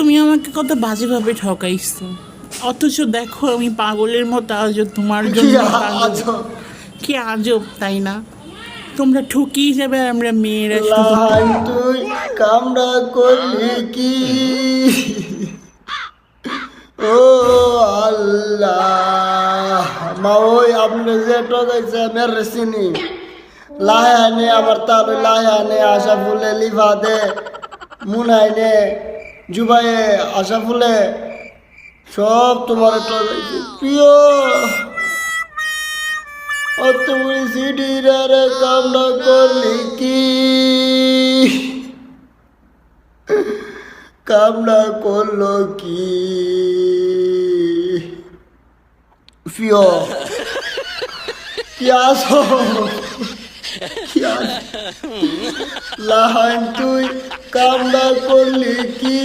তুমি আমাকে কত বাজেভাবে ঠকাইছো, অথচ দেখো আমি পাগলের মতো আজও তোমার কি জন্য পাগল। আজব কি আজব তাই না? তোমরা ঠকিয়ে যাবে আর আমরা মেয়েরা শুধু। লাহান তুই কামড়া করলি কি ও আল্লাহ মা ওই আপনি যে ঠকাইছে মেরে চিনি লাহানে আমার তার ওই লাহানে আশা ফুলে লিভা দে মুনাইনে জুবাইয়ে আশা ফুলে সব তোমার ঠকাইছে প্রিয় অত বড়ি সিডির রে কামড়া করলি কি কামনা করলো কি ফিও কি আসো কি লাহান তুই কামনা করলি কি